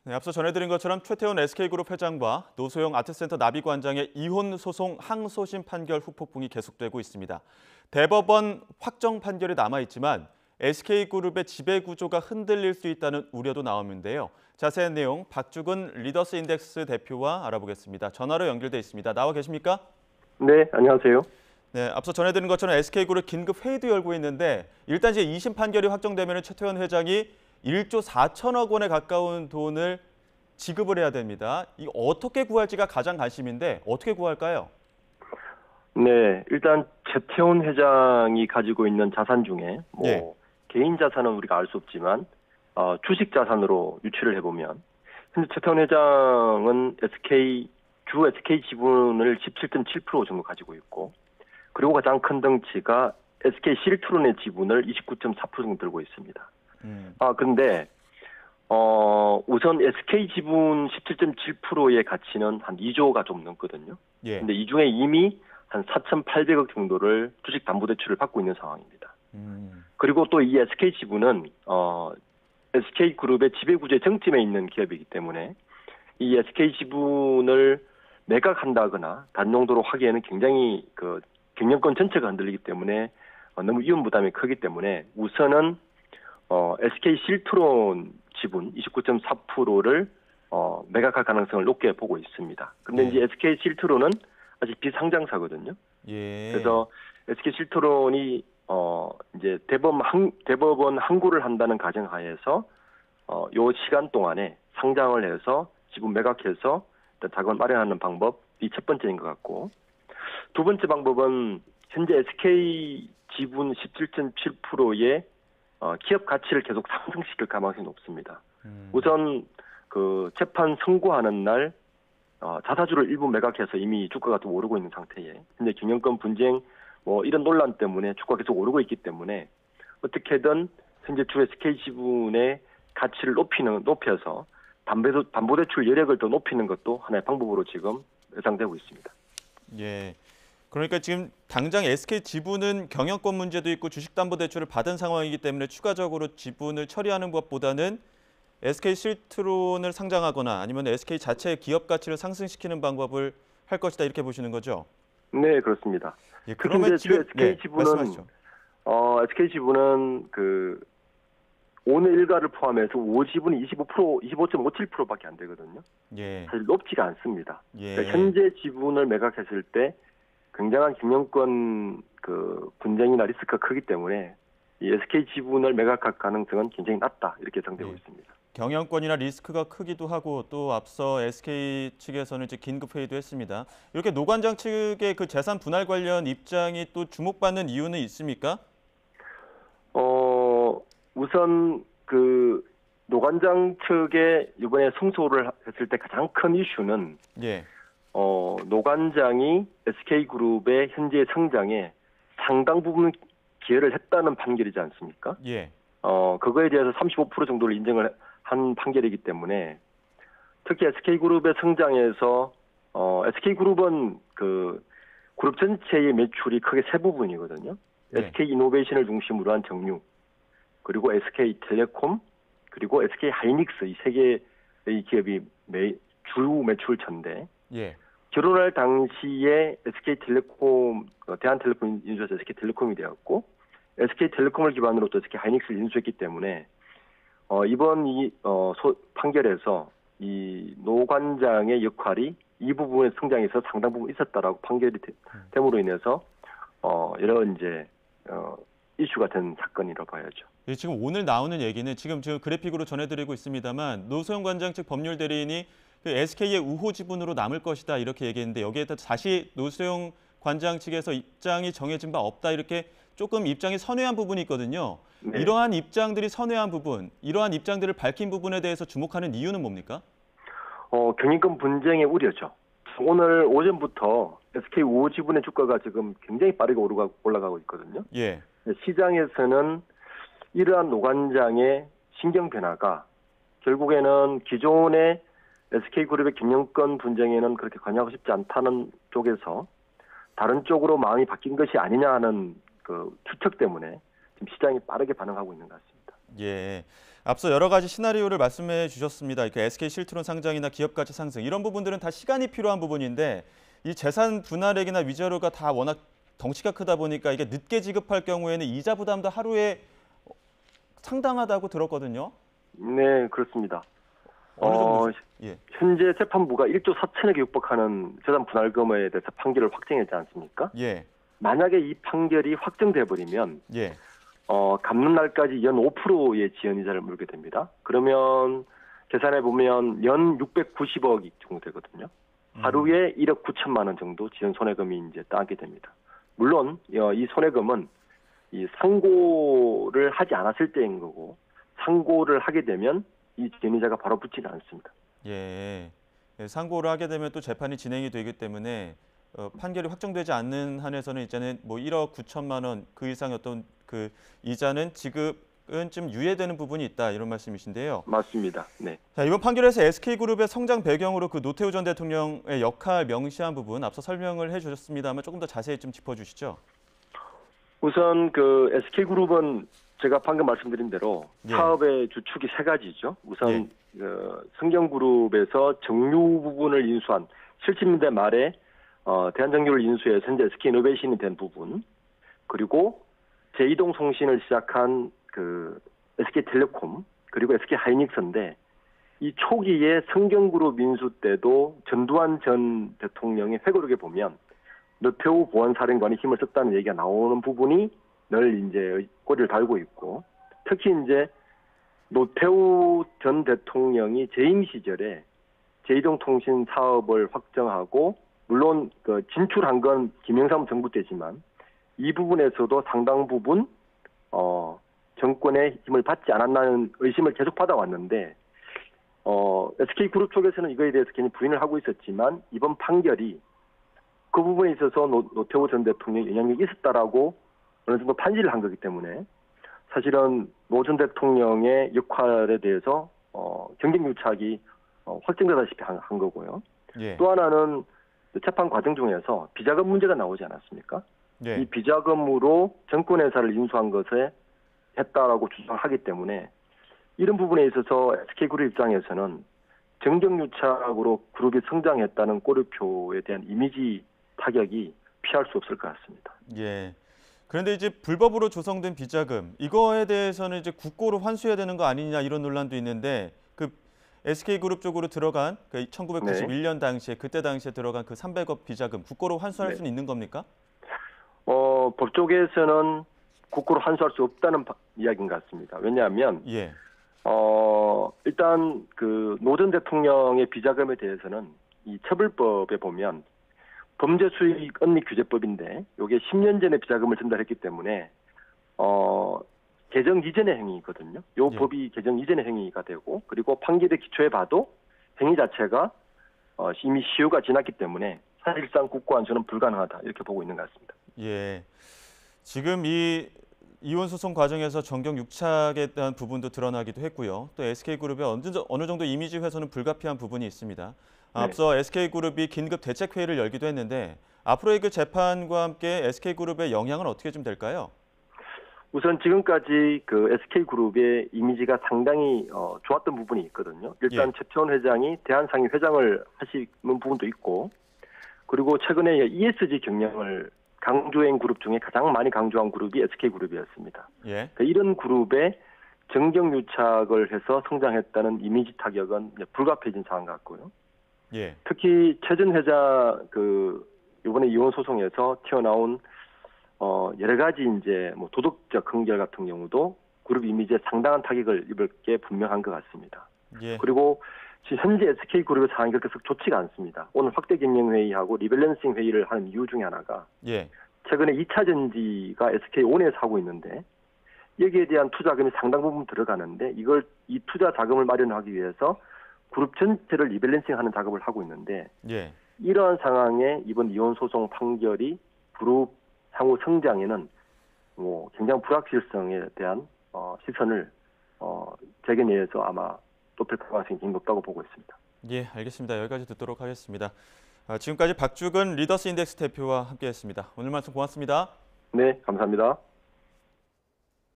네, 앞서 전해드린 것처럼 최태원 SK그룹 회장과 노소영 아트센터 나비관장의 이혼 소송 항소심 판결 후폭풍이 계속되고 있습니다. 대법원 확정 판결이 남아있지만 SK그룹의 지배구조가 흔들릴 수 있다는 우려도 나오는데요. 자세한 내용 박주근 리더스인덱스 대표와 알아보겠습니다. 전화로 연결돼 있습니다. 나와 계십니까? 네, 안녕하세요. 네, 앞서 전해드린 것처럼 SK그룹 긴급 회의도 열고 있는데 일단 이제 2심 판결이 확정되면 최태원 회장이 1조 4천억 원에 가까운 돈을 지급을 해야 됩니다. 이 어떻게 구할지가 가장 관심인데 어떻게 구할까요? 네, 일단 최태원 회장이 가지고 있는 자산 중에 예. 개인 자산은 우리가 알 수 없지만 주식 자산으로 유추를 해보면 현재 최태원 회장은 주 SK 지분을 17.7% 정도 가지고 있고 그리고 가장 큰 덩치가 SK 실트론의 지분을 29.4% 정도 들고 있습니다. 그런데 우선 SK 지분 17.7%의 가치는 한 2조가 좀 넘거든요. 예. 근데 이 중에 이미 한 4,800억 정도를 주식담보대출을 받고 있는 상황입니다. 그리고 또 이 SK 지분은 SK그룹의 지배구조의 정점에 있는 기업이기 때문에 이 SK 지분을 매각한다거나 다른 용도로 하기에는 굉장히 그 경영권 전체가 흔들리기 때문에 너무 위험 부담이 크기 때문에 우선은 SK 실트론 지분 29.4%를 매각할 가능성을 높게 보고 있습니다. 그런데 이제 SK 실트론은 아직 비상장사거든요. 예. 그래서 SK 실트론이 이제 대법원 항고를 한다는 가정하에서 요 시간 동안에 상장을 해서 지분 매각해서 자금을 마련하는 방법이 첫 번째인 것 같고 두 번째 방법은 현재 SK 지분 17.7%의 기업 가치를 계속 상승시킬 가능성이 높습니다. 우선 그 재판 선고하는 날 자사주를 일부 매각해서 이미 주가가 또 오르고 있는 상태에 현재 경영권 분쟁 이런 논란 때문에 주가가 계속 오르고 있기 때문에 어떻게든 현재 주 SK 지분의 가치를 높여서 담보대출 여력을 더 높이는 것도 하나의 방법으로 지금 예상되고 있습니다. 예. 그러니까 지금 당장 SK 지분은 경영권 문제도 있고 주식담보대출을 받은 상황이기 때문에 추가적으로 지분을 처리하는 것보다는 SK 실트론을 상장하거나 아니면 SK 자체의 기업 가치를 상승시키는 방법을 할 것이다 이렇게 보시는 거죠? 네, 그렇습니다. 예, 그런데 지금 SK 지분은 말씀하시죠. SK 지분은 그 오늘 일가를 포함해서 5지분이 25.57%밖에 안 되거든요. 예. 사실 높지가 않습니다. 예. 그러니까 현재 지분을 매각했을 때 굉장한 경영권 그 분쟁이나 리스크가 크기 때문에 이 SK 지분을 매각할 가능성은 굉장히 낮다 이렇게 예상되고 있습니다. 경영권이나 리스크가 크기도 하고 또 앞서 SK 측에서는 이제 긴급 회의도 했습니다. 이렇게 노관장 측의 그 재산 분할 관련 입장이 또 주목받는 이유는 있습니까? 우선 그 노관장 측에 이번에 승소를 했을 때 가장 큰 이슈는 예. 노관장이 SK그룹의 현재 성장에 상당 부분 기여를 했다는 판결이지 않습니까? 예. 그거에 대해서 35% 정도를 인정을 한 판결이기 때문에 특히 SK그룹의 성장에서 SK그룹은 그 그룹 전체의 매출이 크게 세 부분이거든요. 네. SK이노베이션을 중심으로 한 정유, 그리고 SK텔레콤, 그리고 SK하이닉스 이 세 개의 기업이 주 매출처인데 예. 결혼할 당시에 SK텔레콤, 대한텔레콤 인수해서 SK텔레콤이 되었고 SK텔레콤을 기반으로 또 SK하이닉스를 인수했기 때문에 이번 판결에서 이 노관장의 역할이 이 부분의 성장에서 상당 부분 있었다라고 판결이 됨으로 인해서 여러 이제 이슈가 된 사건이라고 봐야죠. 예, 지금 오늘 나오는 얘기는 지금 그래픽으로 전해드리고 있습니다만 노소영 관장 측 법률 대리인이 그 SK의 우호 지분으로 남을 것이다 이렇게 얘기했는데 여기에 다시 노소영 관장 측에서 입장이 정해진 바 없다 이렇게 조금 입장이 선회한 부분이 있거든요. 네. 이러한 입장들이 선회한 부분, 이러한 입장들을 밝힌 부분에 대해서 주목하는 이유는 뭡니까? 경영권 분쟁의 우려죠. 오늘 오전부터 SK 우호 지분의 주가가 지금 굉장히 빠르게 올라가고 있거든요. 예. 시장에서는 이러한 노관장의 신경 변화가 결국에는 기존의 SK그룹의 경영권 분쟁에는 그렇게 관여하고 싶지 않다는 쪽에서 다른 쪽으로 마음이 바뀐 것이 아니냐 하는 그 추측 때문에 지금 시장이 빠르게 반응하고 있는 것 같습니다. 예. 앞서 여러 가지 시나리오를 말씀해 주셨습니다. 그 SK 실트론 상장이나 기업 가치 상승 이런 부분들은 다 시간이 필요한 부분인데 이 재산 분할액이나 위자료가 다 워낙 덩치가 크다 보니까 이게 늦게 지급할 경우에는 이자 부담도 하루에 상당하다고 들었거든요. 네, 그렇습니다. 어느 정도? 예. 현재 재판부가 1조 4천억에 육박하는 재산 분할금에 대해서 판결을 확정했지 않습니까? 예. 만약에 이 판결이 확정돼 버리면 예. 갚는 날까지 연 5%의 지연이자를 물게 됩니다. 그러면 계산해 보면 연 690억이 정도 되거든요. 하루에 1억 9천만 원 정도 지연 손해금이 이제 따게 됩니다. 물론 이 손해금은 이 상고를 하지 않았을 때인 거고 상고를 하게 되면 이 지연이자가 바로 붙지는 않습니다. 예. 상고를 하게 되면 또 재판이 진행이 되기 때문에 판결이 확정되지 않는 한에서는 이제는 뭐 1억 9천만 원 그 이상의 어떤 그 이자는 지급은 좀 유예되는 부분이 있다 이런 말씀이신데요. 맞습니다. 네. 자, 이번 판결에서 SK그룹의 성장 배경으로 그 노태우 전 대통령의 역할 명시한 부분 앞서 설명을 해주셨습니다만 조금 더 자세히 좀 짚어주시죠. 우선 그 SK그룹은 제가 방금 말씀드린 대로 예. 사업의 주축이 세 가지죠. 우선 그 성경그룹에서 정유 부분을 인수한 70년대 말에 대한정유를 인수해서 현재 SK이노베이션이 된 부분, 그리고 제2동통신을 시작한 그 SK텔레콤, 그리고 SK하이닉스인데 이 초기에 성경그룹 인수 때도 전두환 전 대통령의 회고록에 보면 노태우 보안사령관이 힘을 썼다는 얘기가 나오는 부분이 늘 이제 꼬리를 달고 있고, 특히 이제 노태우 전 대통령이 재임 시절에 제2동통신 사업을 확정하고 물론 그 진출한 건 김영삼 정부 때지만 이 부분에서도 상당 부분 정권의 힘을 받지 않았나는 의심을 계속 받아왔는데 SK그룹 쪽에서는 이거에 대해서 괜히 부인을 하고 있었지만 이번 판결이 그 부분에 있어서 노태우 전 대통령의 영향력이 있었다라고 어느 정도 판시를 한 거기 때문에 사실은 노 전 대통령의 역할에 대해서 경쟁유착이 확정되다시피 한 거고요. 예. 또 하나는 재판 과정 중에서 비자금 문제가 나오지 않았습니까? 예. 이 비자금으로 정권회사를 인수한 것에 했다라고 주장하기 때문에 이런 부분에 있어서 SK그룹 입장에서는 정경유착으로 그룹이 성장했다는 꼬리표에 대한 이미지 타격이 피할 수 없을 것 같습니다. 예. 그런데 이제 불법으로 조성된 비자금 이거에 대해서는 이제 국고로 환수해야 되는 거 아니냐 이런 논란도 있는데 그 SK그룹 쪽으로 들어간 그 1991년 당시에 그때 당시에 들어간 그 300억 비자금 국고로 환수할 수는 있는 겁니까? 법 쪽에서는 국고로 환수할 수 없다는 이야기인 것 같습니다. 왜냐하면 예. 일단 그 노 전 대통령의 비자금에 대해서는 이 처벌법에 보면 범죄수익언니규제법인데 이게 10년 전에 비자금을 전달했기 때문에 개정 이전의 행위거든요. 이 예. 법이 개정 이전의 행위가 되고 그리고 판결의 기초에 봐도 행위 자체가 이미 시효가 지났기 때문에 사실상 국고 환수는 불가능하다 이렇게 보고 있는 것 같습니다. 예. 지금 이 이혼 소송 과정에서 정경 유착에 대한 부분도 드러나기도 했고요. 또 SK그룹의 어느 정도 이미지 훼손은 불가피한 부분이 있습니다. 앞서 SK그룹이 긴급 대책 회의를 열기도 했는데 앞으로의 그 재판과 함께 SK그룹의 영향은 어떻게 좀 될까요? 우선 지금까지 그 SK그룹의 이미지가 상당히 좋았던 부분이 있거든요. 일단 최태원 회장이 대한상인 회장을 하시는 부분도 있고 그리고 최근에 ESG 경영을 강조한 그룹 중에 가장 많이 강조한 그룹이 SK그룹이었습니다. 예. 이런 그룹에 정경유착을 해서 성장했다는 이미지 타격은 불가피해진 상황 같고요. 예. 특히 최 전 회장 이번에 이혼 소송에서 튀어나온 여러 가지 이제 뭐 도덕적 흥결 같은 경우도 그룹 이미지에 상당한 타격을 입을 게 분명한 것 같습니다. 예. 그리고 지금 현재 SK그룹의 상황이 그렇게 좋지가 않습니다. 오늘 확대 경영 회의하고 리밸런싱 회의를 하는 이유 중에 하나가 최근에 2차 전지가 SK온에서 하고 있는데 여기에 대한 투자금이 상당 부분 들어가는데 이 투자 자금을 마련하기 위해서 그룹 전체를 리밸런싱하는 작업을 하고 있는데 이러한 상황에 이번 이혼 소송 판결이 그룹 향후 성장에는 굉장히 불확실성에 대한 시선을 재계 내에서 아마 높일 가능성이 굉장히 높다고 보고 있습니다. 예, 알겠습니다. 여기까지 듣도록 하겠습니다. 지금까지 박주근 리더스 인덱스 대표와 함께했습니다. 오늘 말씀 고맙습니다. 네, 감사합니다.